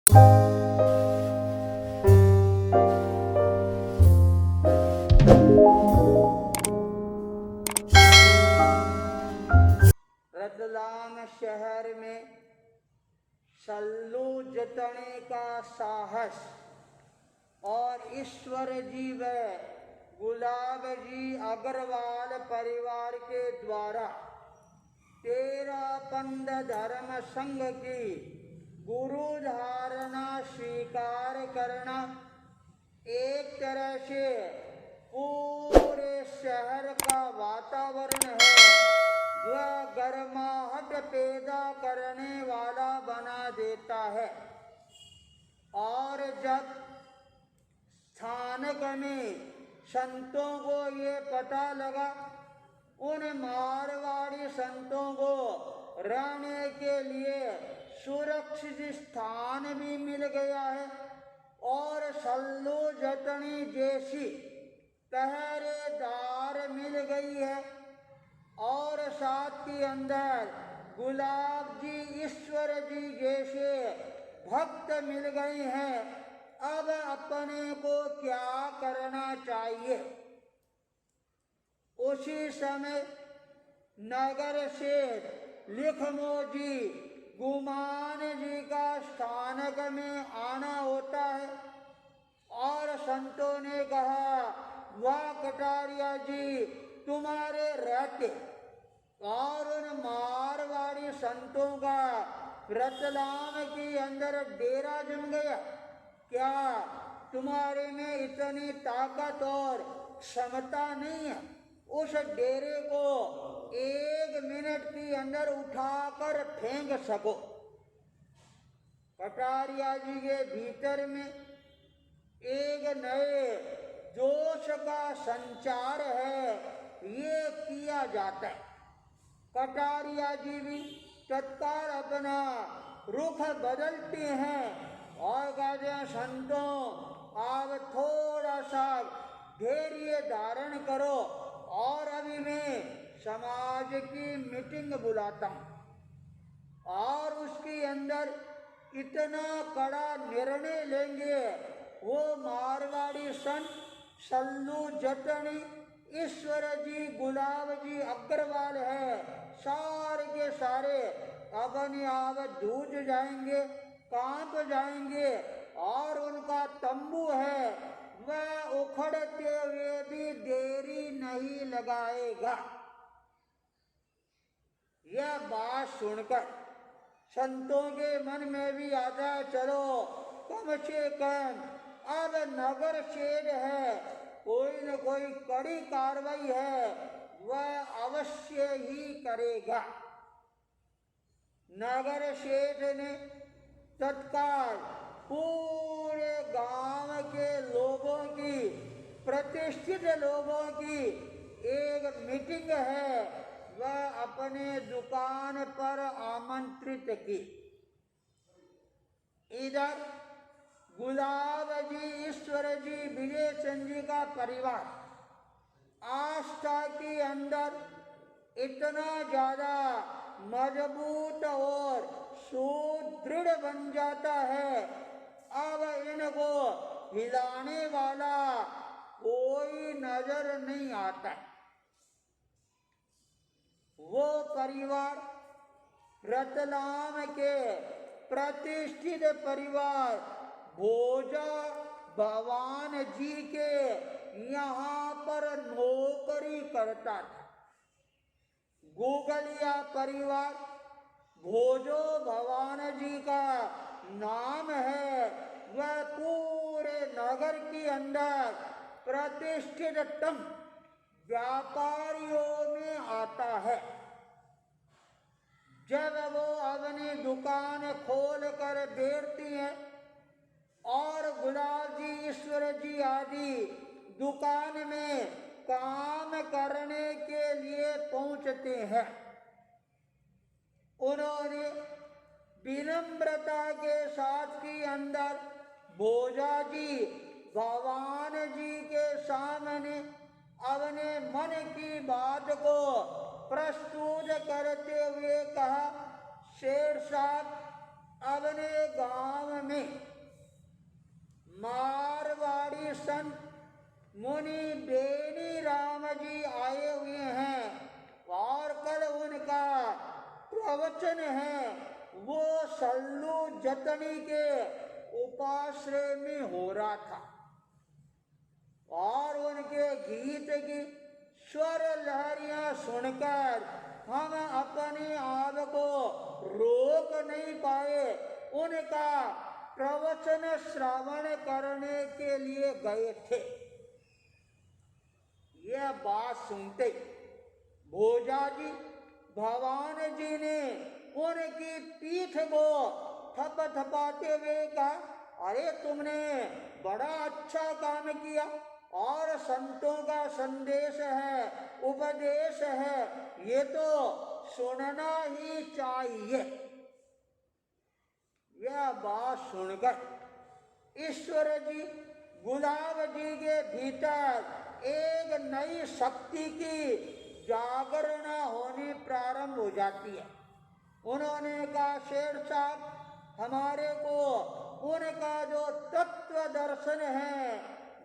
रतलाम शहर में सल्लू जतने का साहस और ईश्वर जी व गुलाब जी अग्रवाल परिवार के द्वारा तेरापंथ धर्म संघ की गुरु धारणा स्वीकार करना एक तरह से पूरे शहर का वातावरण है वह गर्माहट पैदा करने वाला बना देता है। और जब स्थानक में संतों को ये पता लगा, उन मारवाड़ी संतों को रहने के लिए सुरक्षित स्थान भी मिल गया है और सल्लू जटनी जैसी पहरेदार मिल गई है और साथ के अंदर गुलाब जी ईश्वर जी जैसे भक्त मिल गए हैं। अब अपने को क्या करना चाहिए? उसी समय नगर से लिखमो जी गुमान जी का स्थानक में आना होता है और संतों ने कहा, वाह कटारिया जी तुम्हारे रहते और उन मारवाड़ी संतों का रतलाम के अंदर डेरा जम गया। क्या तुम्हारे में इतनी ताकत और क्षमता नहीं है उस डेरे को एक मिनट के अंदर उठाकर फेंक सको? कटारिया जी के भीतर में एक नए जोश का संचार है, ये किया जाता है। कटारिया जी भी तत्काल अपना रुख बदलते हैं और कहते हैं, संतों आप थोड़ा सा धैर्य धारण करो और अभी मैं समाज की मीटिंग बुलाता हूँ और उसके अंदर इतना कड़ा निर्णय लेंगे। वो मारवाड़ी संत सल्लू जटनी ईश्वर जी गुलाब जी अग्रवाल है, सारे के सारे अपने आप जूझ जाएंगे, कांप जाएंगे और उनका तंबू है वह उखड़ते हुए भी देरी नहीं लगाएगा। यह बात सुनकर संतों के मन में भी आता है, चलो कम से कम अब नगर शेड है, कोई न कोई कड़ी कार्रवाई है वह अवश्य ही करेगा। नगर शेठ ने तत्काल पूरे गांव के लोगों की, प्रतिष्ठित लोगों की एक मीटिंग है वह अपने दुकान पर आमंत्रित की। इधर गुलाब जी ईश्वर जी विजय चंद जी का परिवार आस्था के अंदर इतना ज्यादा मजबूत और सुदृढ़ बन जाता है, अब इनको हिलाने वाला कोई नजर नहीं आता। वो परिवार रतलाम के प्रतिष्ठित परिवार भोजा भगवान जी के यहाँ पर नौकरी करता था। गोगलिया परिवार भोजो भगवान जी का नाम है, वह पूरे नगर के अंदर प्रतिष्ठिततम व्यापारियों में आता है। जब वो अपनी दुकान खोल कर बैठती हैं और गुलाब जी ईश्वर जी आदि दुकान में काम करने के लिए पहुंचते हैं, उन्होंने विनम्रता के साथ के अंदर भोजा जी भगवान जी के सामने अपने मन की बात को प्रस्तुत करते हुए कहा, शेर साहब अपने गांव में मुनि बेनी राम जी आए हुए हैं और कल उनका प्रवचन है वो सल्लू जतनी के उपाश्रय में हो रहा था और उनके गीत की स्वर लहरियां सुनकर हम अपने आप को रोक नहीं पाए, उनका प्रवचन श्रवण करने के लिए गए थे। यह बात सुनते भोजाजी भगवान जी ने उनकी पीठ को थपथपाते हुए कहा, अरे तुमने बड़ा अच्छा काम किया और संतों का संदेश है, उपदेश है, ये तो सुनना ही चाहिए। यह बात सुनकर ईश्वर जी गुलाब जी के भीतर एक नई शक्ति की जागरण होनी प्रारंभ हो जाती है। उन्होंने कहा, शेर साहब हमारे को उनका जो तत्व दर्शन है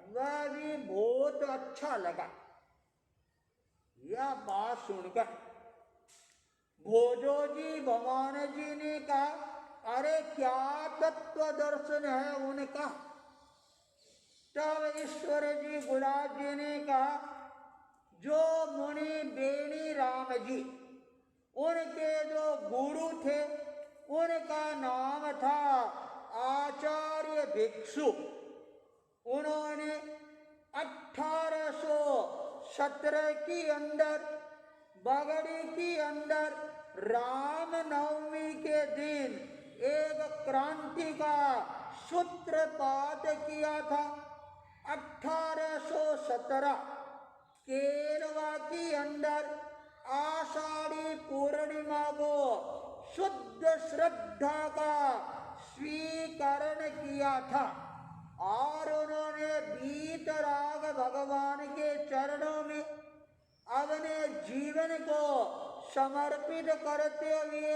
वह भी बहुत अच्छा लगा। यह बात सुनकर भोजो जी भगवान जी ने कहा, अरे क्या तत्व दर्शन है उनका। तब ईश्वर जी गुलाब जी ने कहा, जो मुनि बेनी राम जी उनके जो गुरु थे उनका नाम था आचार्य भिक्षु। उन्होंने 1817 की अंदर बगड़ी की अंदर रामनवमी के दिन एक क्रांति का सूत्रपात किया था। 1817 केरवा की अंदर आषाढ़ी पूर्णिमा को शुद्ध श्रद्धा का स्वीकरण किया था और उन्होंने वीतराग भगवान के चरणों में अपने जीवन को समर्पित करते हुए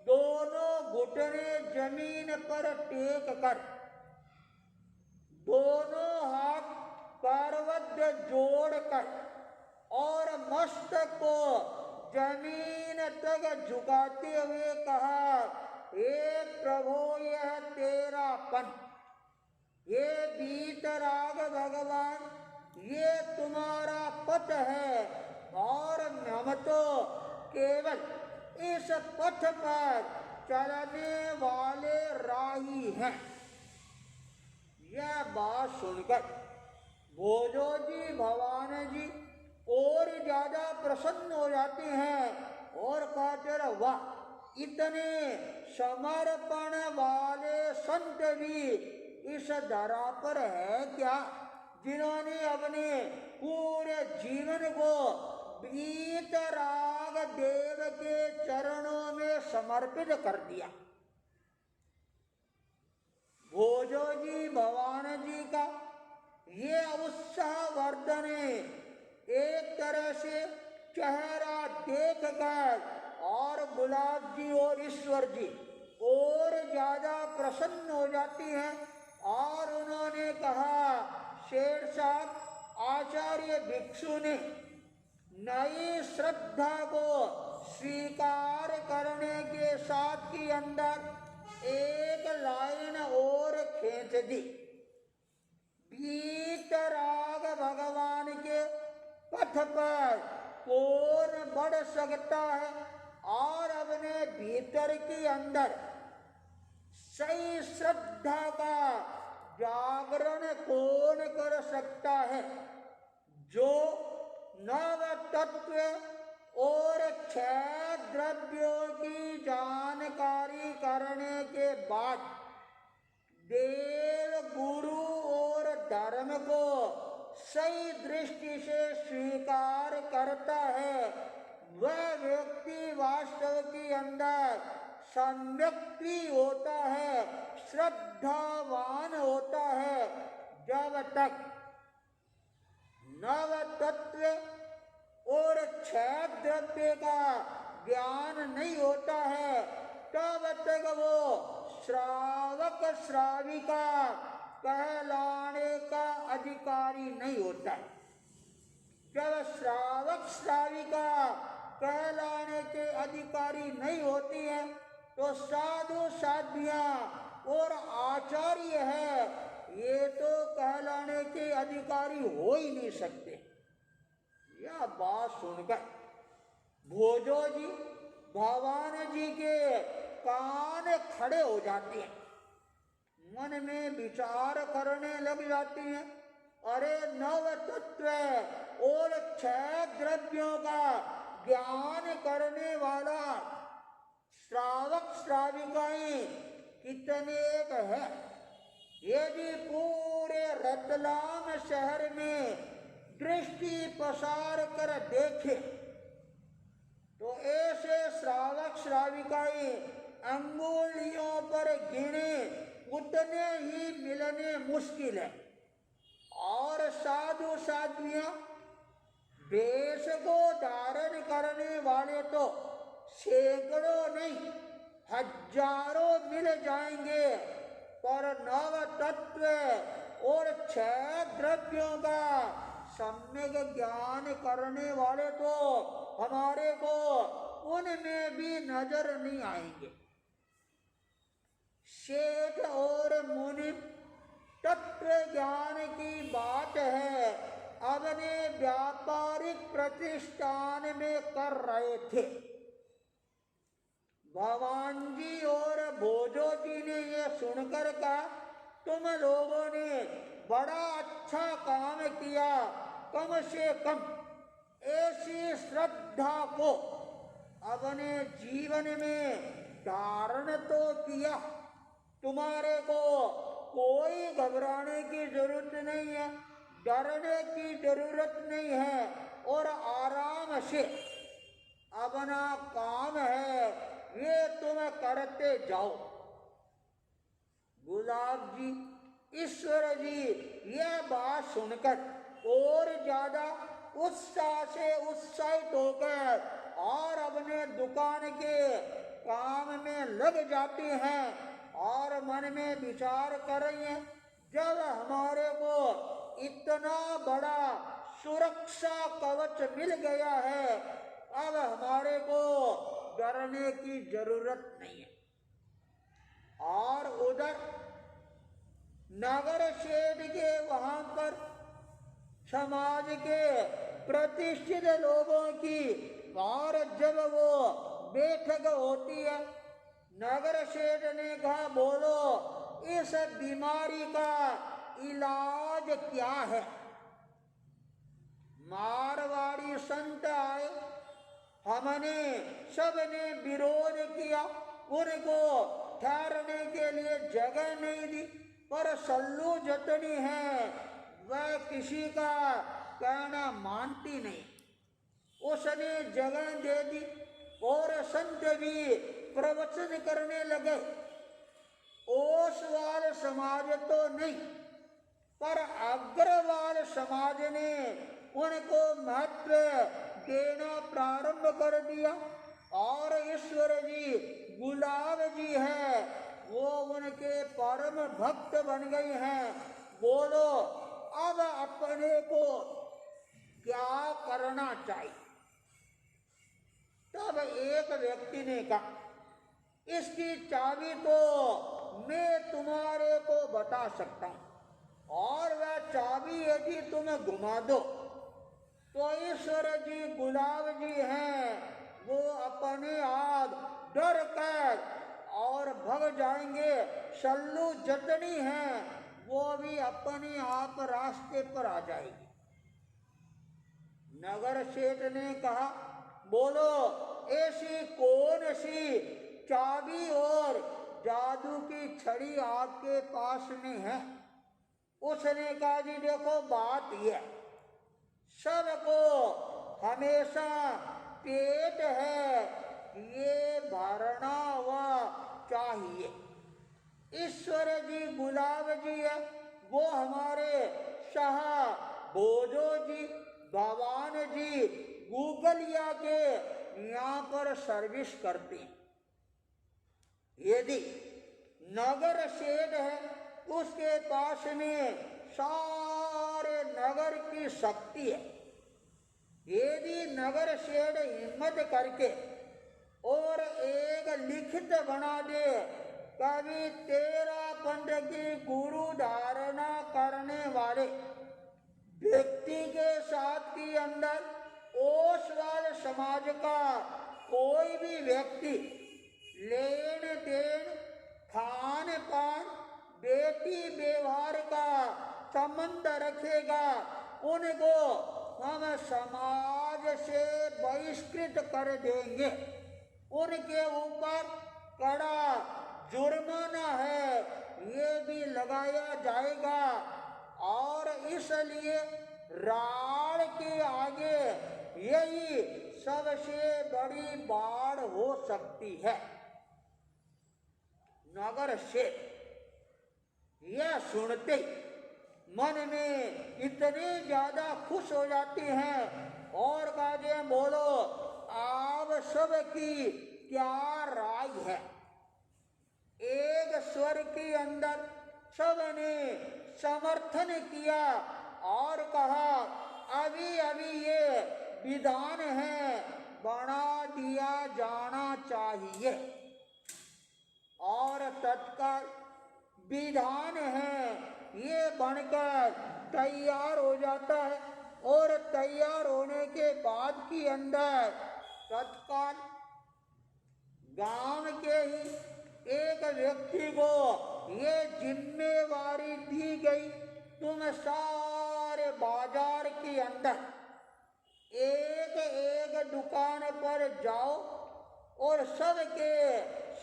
दोनों घुटने जमीन पर टेक कर दोनों हाथ करवद्य जोड़कर और मस्तक को जमीन तक झुकाते हुए कहा, हे प्रभु यह तेरा पन, ये वीतराग भगवान ये तुम्हारा पथ है और हम तो केवल इस पथ पर चलने वाले राही हैं। यह बात सुनकर भोजो जी भगवान जी और ज्यादा प्रसन्न हो जाते हैं और कहते रहे, वाह इतने समर्पण वाले संत भी इस धरा पर है क्या, जिन्होंने अपने पूरे जीवन को वीतराग देव के चरणों में समर्पित कर दिया। भोजो जी भगवान जी का ये उत्साहवर्धन एक तरह से चेहरा देखकर और गुलाब जी और ईश्वर जी और ज्यादा प्रसन्न हो जाती हैं और उन्होंने कहा, शेर साहब आचार्य भिक्षु ने नई श्रद्धा को स्वीकार करने के साथ ही अंदर एक लाइन और खींच दी। वीतराग भगवान के पथ पर कौन बढ़ सकता है और अपने भीतर के अंदर सही श्रद्धा का जागरण कौन कर सकता है, जो नव तत्व और 6 द्रव्यों की जानकारी करने के बाद देव गुरु और धर्म को सही दृष्टि से स्वीकार करता है, वह व्यक्ति वास्तव के अंदर सम्यक्ति होता है, श्रद्धावान होता है। जब तक नव तत्व और 6 द्रव्य का ज्ञान नहीं होता है तब तक वो श्रावक श्राविका कहलाने का अधिकारी नहीं होता है। जब श्रावक श्राविका कहलाने के अधिकारी नहीं होती है तो साधु साध्वियाँ और आचार्य है ये तो कहलाने के अधिकारी हो ही नहीं सकते। यह बात सुनकर भोजो जी भगवान जी के कान खड़े हो जाते हैं, मन में विचार करने लग जाती हैं। अरे नव तत्व और 6 द्रव्यों का ज्ञान करने वाला श्रावक श्राविकाएं कितने है। यदि पूरे रतलाम शहर में दृष्टि पसार कर देखे तो ऐसे श्रावक श्राविकाएं अंगुलियों पर गिने उतने ही मिलने मुश्किल है। और साधु साध्वियाँ वेश को धारण करने वाले तो सैकड़ों नहीं हजारों मिल जाएंगे, पर नव तत्व और 6 द्रव्यों का सम्यक ज्ञान करने वाले तो हमारे को उनमें भी नजर नहीं आएंगे। शेठ और मुनि तत्व ज्ञान की बात है अपने व्यापारिक प्रतिष्ठान में कर रहे थे। भगवान जी और भोजो जी ने ये सुनकर कहा तुम लोगों ने बड़ा अच्छा काम किया, कम से कम ऐसी श्रद्धा को अपने जीवन में धारण तो किया। तुम्हारे को कोई घबराने की जरूरत नहीं है, डरने की जरूरत नहीं है और आराम से अपना काम है ये तुम करते जाओ। गुलाब जी ईश्वर जी यह बात सुनकर और ज्यादा उत्साह से उत्साहित होकर और अपने दुकान के काम में लग जाती हैं और मन में विचार कर रही हैं जब हमारे को इतना बड़ा सुरक्षा कवच मिल गया है अब हमारे को डरने की जरूरत नहीं है। और उधर नगर शेठ के वहां पर समाज के प्रतिष्ठित लोगों की और जब वो बैठक होती है नगर शेठ ने कहा बोलो इस बीमारी का इलाज क्या है। मारवाड़ी संत आए, हमने सबने विरोध किया, उनको ठहरने के लिए जगह नहीं दी, पर सल्लू जतनी है वह किसी का कहना मानती नहीं, उसने जगह दे दी और संत भी प्रवचन करने लगे। ओसवाल समाज तो नहीं पर अग्रवाल समाज ने उनको महत्व देना प्रारंभ कर दिया और ईश्वर जी गुलाब जी है वो उनके परम भक्त बन गए हैं। बोलो अब अपने को क्या करना चाहिए। तब एक व्यक्ति ने कहा इसकी चाबी तो मैं तुम्हारे को बता सकता हूं और वह चाबी यदि तुम घुमा दो तो ईश्वर जी गुलाब जी हैं वो अपने आप डर कर और भग जाएंगे। सल्लू जतनी है वो भी अपने आप रास्ते पर आ जाएगी। नगर सेठ ने कहा बोलो ऐसी कौन सी चाबी और जादू की छड़ी आपके पास में है। उसने कहा जी देखो बात यह सबको हमेशा पेट है ये भरना हुआ चाहिए। ईश्वर जी गुलाब जी है वो हमारे शाह भोजो जी भगवान जी गूगलिया के यहाँ पर सर्विस करते हैं। यदि नगर शेड है, उसके पास में सारे नगर की शक्ति है। यदि नगर शेड हिम्मत करके और एक लिखित बना दे, कभी 13 पंथ की गुरु धारणा करने वाले व्यक्ति के साथ के अंदर ओसवाल समाज का कोई भी व्यक्ति लेन देन, खान पान, बेटी व्यवहार का संबंध रखेगा, उनको हम समाज से बहिष्कृत कर देंगे। उनके ऊपर कड़ा जुर्माना है, ये भी लगाया जाएगा। और इसलिए राड़ के आगे यही सबसे बड़ी बाढ़ हो सकती है। नगर से यह सुनते मन में इतने ज्यादा खुश हो जाते हैं और कहते बोलो आप सब की क्या राय है। एक स्वर के अंदर सबने समर्थन किया और कहा अभी अभी ये विधान है, बना दिया जाना चाहिए। और तत्काल विधान है ये बनकर तैयार हो जाता है। और तैयार होने के बाद के अंदर तत्काल गांव के ही एक व्यक्ति को ये जिम्मेवारी दी गई, तुम सारे बाजार के अंदर एक एक दुकान पर जाओ और सबके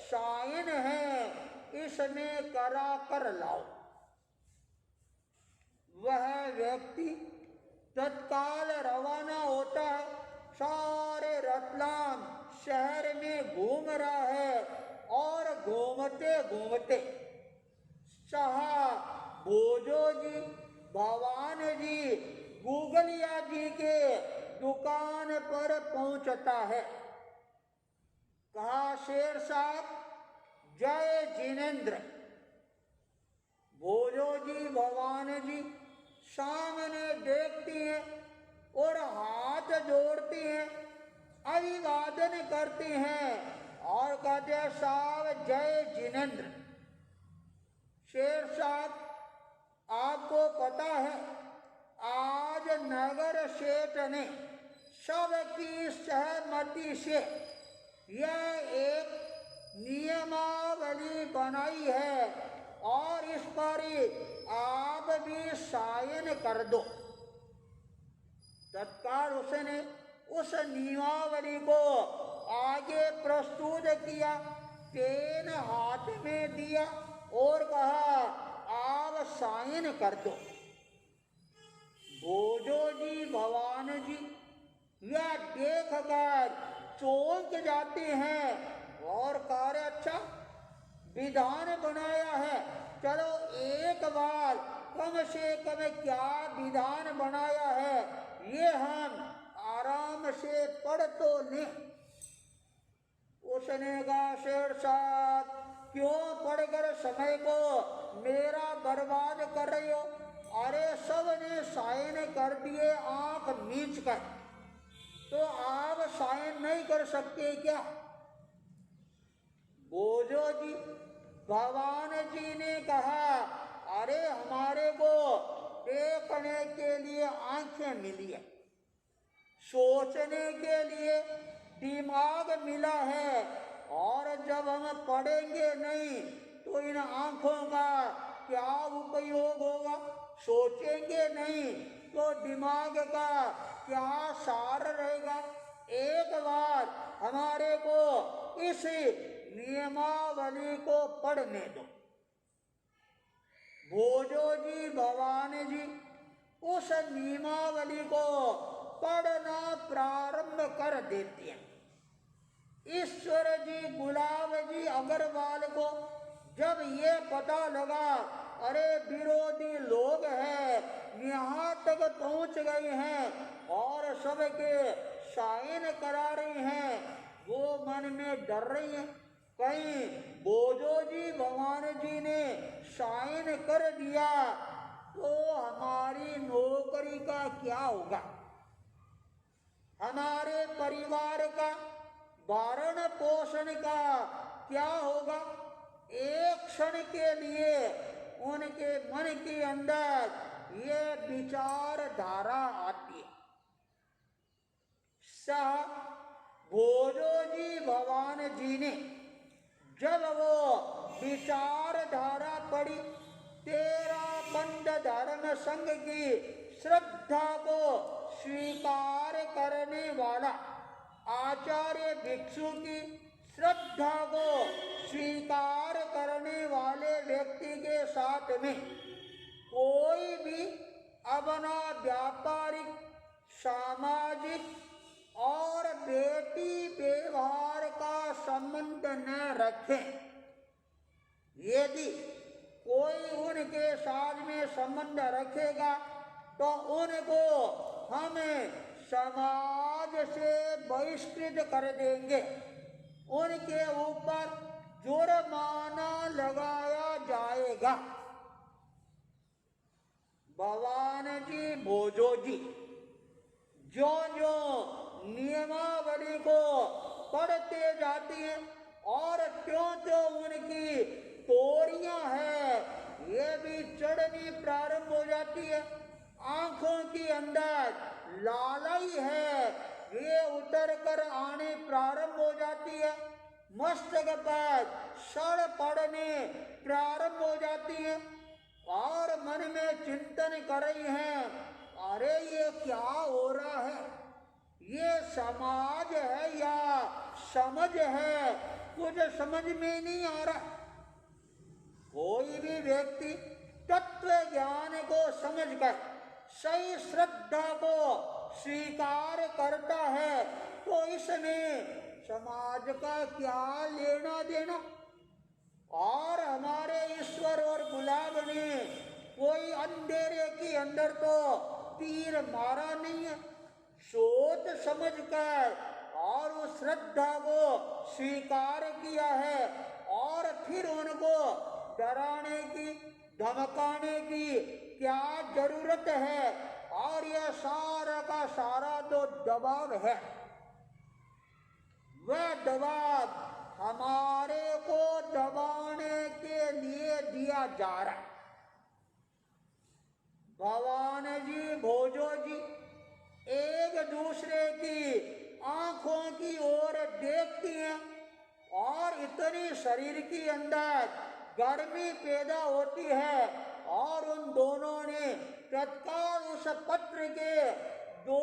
साइन हैं इसमें करा कर लाओ। वह व्यक्ति तत्काल रवाना होता है, सारे रतलाम शहर में घूम रहा है और घूमते घूमते शाह भोजो जी, भवान जी, गुगलिया जी के दुकान पर पहुंचता है। कहा शेर साहब जय जिनेन्द्र। भोजो जी, भवान जी सामने देखती हैं और हाथ जोड़ती हैं, अभिवादन करती हैं और कहते हैं साहब जय जिनेन्द्र। शेर साहब आपको पता है आज नगर सेठ ने सबकी सहमति से यह एक नियमावली बनाई है और इस पर आप भी साइन कर दो। तत्काल उसने उस नियमावली को आगे प्रस्तुत किया, पेन हाथ में दिया और कहा आप साइन कर दो। भोजो जी, भवान जी यह देख कर चौंक जाते हैं और कह रहे अच्छा विधान बनाया है, चलो एक बार कम से कम क्या विधान बनाया है ये हम आराम से पढ़ तो लें। उसने कहा शेर साहब क्यों पढ़कर समय को मेरा बर्बाद कर रही हो, अरे सबने साइन कर दिए आंख मीच कर, तो आप साइन नहीं कर सकते क्या। भोजो जी, भगवान जी ने कहा अरे हमारे को देखने के लिए आंखें मिली है, सोचने के लिए दिमाग मिला है, और जब हम पढ़ेंगे नहीं तो इन आंखों का क्या उपयोग होगा, सोचेंगे नहीं तो दिमाग का क्या सार रहेगा। एक बार हमारे को इस नियमावली को पढ़ने दो। भोजो जी, भवान जी उस नियमावली को पढ़ना प्रारंभ कर देते हैं। ईश्वर जी, गुलाब जी अग्रवाल को जब ये पता लगा अरे विरोधी लोग हैं यहाँ तक पहुँच गए हैं और सबके साइन करा रही हैं, वो मन में डर रही हैं। कहीं बोझो जी भगवान जी ने साइन कर दिया तो हमारी नौकरी का क्या होगा, हमारे परिवार का भरण पोषण का क्या होगा। एक क्षण के लिए उनके मन के अंदर ये विचारधारा आती है। भोजो जी भगवान जी ने जब वो विचारधारा पड़ी, 13 बंद धर्म संघ की श्रद्धा को स्वीकार करने वाला, आचार्य भिक्षु की श्रद्धा को स्वीकार करने वाले व्यक्ति के साथ में कोई भी अपना व्यापारिक, सामाजिक और बेटी व्यवहार का संबंध न रखें। यदि कोई उनके साथ में संबंध रखेगा तो उनको हमें समाज से बहिष्कृत कर देंगे, उनके ऊपर जुर्माना लगाया जाएगा। भगवान जी भोजो जी जो जो नियमावली को पढ़ते जाती हैं और क्यों तो उनकी तोरियां हैं ये भी चढ़नी प्रारंभ हो जाती है। आंखों के अंदर लालई है ये उतर कर आने प्रारंभ हो जाती है। मस्तक पर सड़ पड़ने प्रारंभ हो जाती है और मन में चिंतन कर रही हैं, अरे ये क्या हो रहा है, ये समाज है या समझ है, कुछ समझ में नहीं आ रहा। कोई भी व्यक्ति तत्व ज्ञान को समझकर सही श्रद्धा को स्वीकार करता है तो इसमें समाज का क्या लेना देना। और हमारे ईश्वर और गुलाब ने कोई अंधेरे के अंदर तो तीर मारा नहीं है, सोच समझकर और उस श्रद्धा को स्वीकार किया है और फिर उनको डराने की, धमकाने की क्या जरूरत है। और यह सारा का सारा जो दबाव है वह दबाव हमारे को दबाने के लिए दिया जा रहा है। भगवान जी भोजो जी एक दूसरे की आंखों की ओर देखती हैं और इतनी शरीर के अंदर गर्मी पैदा होती है और उन दोनों ने तत्काल उस पत्र के 2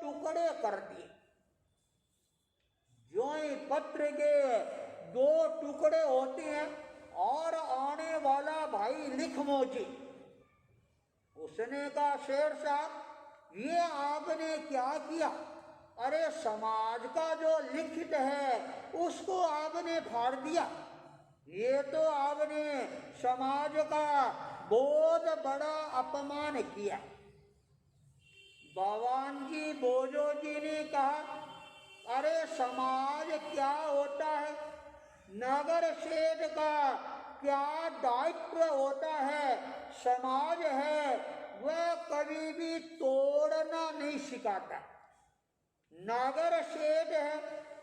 टुकड़े कर दिए। जो ही पत्र के 2 टुकड़े होते हैं और आने वाला भाई लिखमो जी उसने कहा, शेर साहब ये आपने क्या किया, अरे समाज का जो लिखित है उसको आपने फाड़ दिया, ये तो आपने समाज का बहुत बड़ा अपमान किया। भगवान जी भोजो जी ने कहा, अरे समाज क्या होता है, नगर सेठ का क्या दायित्व होता है, समाज है वह कभी भी तोड़ना नहीं सिखाता। नगर सेठ है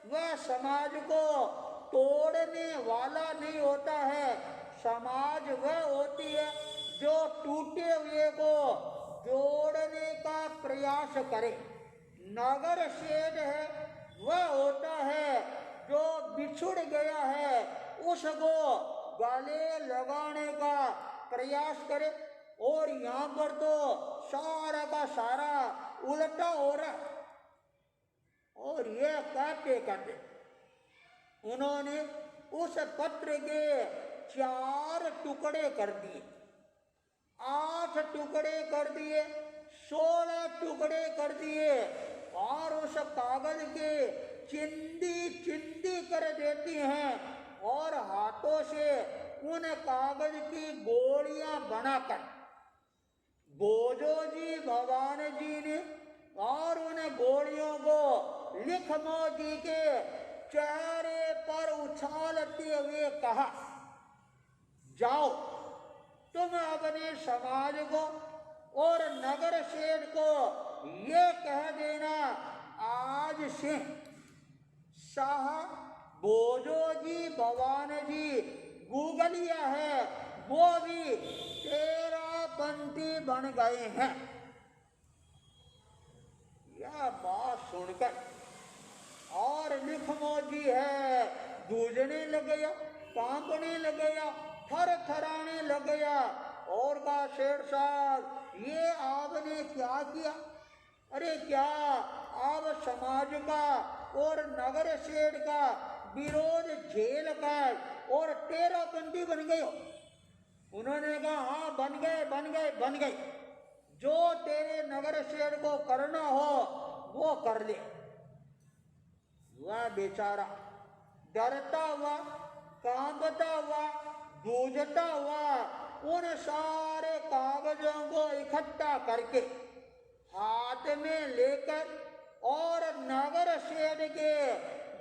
वह समाज को तोड़ने वाला नहीं होता है, समाज वह होती है जो टूटे हुए को जोड़ने का प्रयास करे। नगर सेठ है वह होता है जो बिछुड़ गया है उसको गले लगाने का प्रयास करे। और यहाँ पर तो सारा का सारा उल्टा हो रहा। और यह कहते कहते उन्होंने उस पत्र के 4 टुकड़े कर दिए, 8 टुकड़े कर दिए, 16 टुकड़े कर दिए और उस कागज के चिंदी चिंदी कर देती हैं और हाथों से उन कागज की गोलियां बनाकर भोजो जी भगवान जी ने और उन गोलियों को लिखमो जी के चेहरे पर उछालते हुए कहा, जाओ तुम अपने समाज को और नगर शेठ को ये कह देना, आज से शाह भोजोजी भवान जी गूगलिया है वो भी तेरापंथी बन गए हैं। यह बात सुनकर और लिखमो जी है गूंजने लग गया, कांपने लग गया, थर थराने लग गया और कहा, शेर साहब ये आपने क्या किया? अरे क्या आप समाज का और नगर शेठ का विरोध झेल कर और तेरापंथी बन गए हो? उन्होंने कहा, हाँ बन गए बन गए बन गए, जो तेरे नगर शेठ को करना हो वो कर ले। वह बेचारा डरता हुआ, कांपता हुआ, गूंजता हुआ उन सारे कागजों को इकट्ठा करके हाथ में लेकर और नगर शेठ के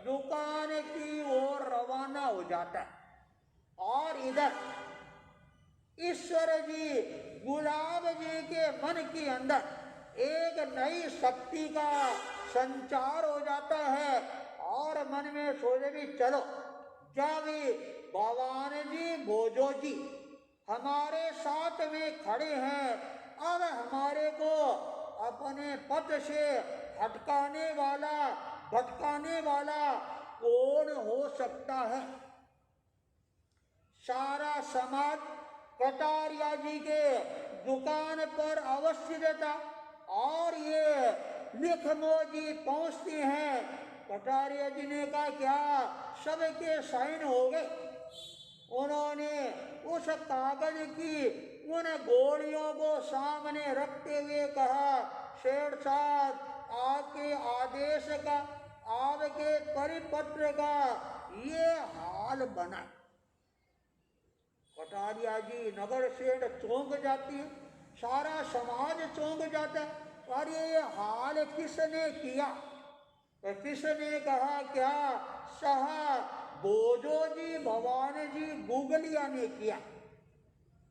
दुकान की ओर रवाना हो जाता है। और इधर ईश्वर जी गुलाब जी के मन के अंदर एक नई शक्ति का संचार हो जाता है और मन में सोचे भी चलो जब भवान जी भोजो जी हमारे साथ में खड़े हैं, अब हमारे को अपने पद से हटकाने वाला भटकाने वाला कौन हो सकता है? सारा समाज कटारिया जी के दुकान पर अवस्थित था और ये लिखमो जी पहुंचते हैं। कटारिया जी ने कहा, क्या सबके साइन हो गए? उन्होंने उस कागज की उन गोलियों को सामने रखते हुए कहा, शेठ साहब आपके आदेश का, आपके परिपत्र का ये हाल बना। कटारिया जी नगर शेठ चौंक जाती है, सारा समाज चौंक जाता है, और ये हाल किसने किया? तो किसने कहा, क्या शाह भोजो जी भवान जी गूगलिया ने किया।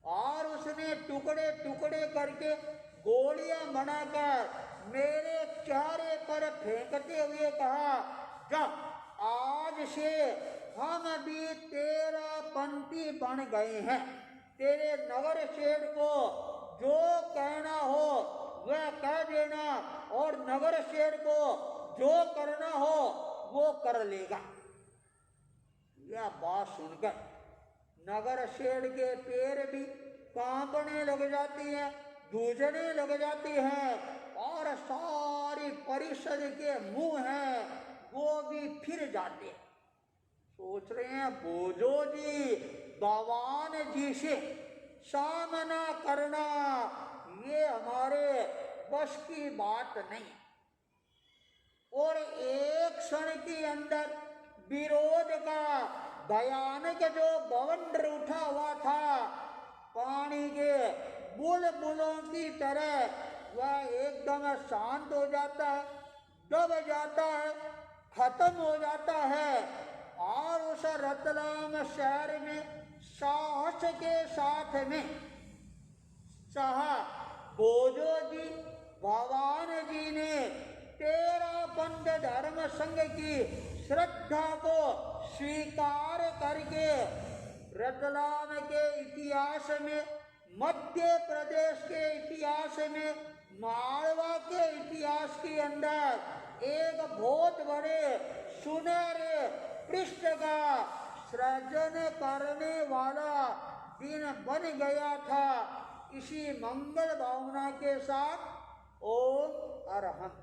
और उसने टुकड़े टुकड़े करके गोलियां बनाकर मेरे चेहरे पर फेंकते हुए कहा, जा आज से हम भी तेरापंथी बन गए हैं, तेरे नगर शेठ को जो कहना हो वह कह देना और नगर शेठ को जो करना हो वो कर लेगा। यह बात सुनकर नगर शेठ के पैर भी कांपने लग जाती हैं, गूंजने लग जाती हैं और सारी परिषद के मुंह हैं वो भी फिर जाते हैं। सोच रहे हैं भोजो जी भवान जी से सामना करना ये हमारे बस की बात नहीं। और एक क्षण के अंदर विरोध का भयानक जो बवंडर उठा हुआ था, पानी के बुलबुलों की तरह वह एकदम शांत हो जाता है, दब जाता है, खत्म हो जाता है। और उस रतलाम शहर में साहस के साथ में शाह भोजो जी भवान जी ने तेरापंथ धर्म संघ की श्रद्धा को स्वीकार करके रतलाम के इतिहास में, मध्य प्रदेश के इतिहास में, मालवा के इतिहास के अंदर एक बहुत बड़े सुनहरे पृष्ठ का सृजन करने वाला दिन बन गया था। इसी मंगल भावना के साथ ओम अरहम।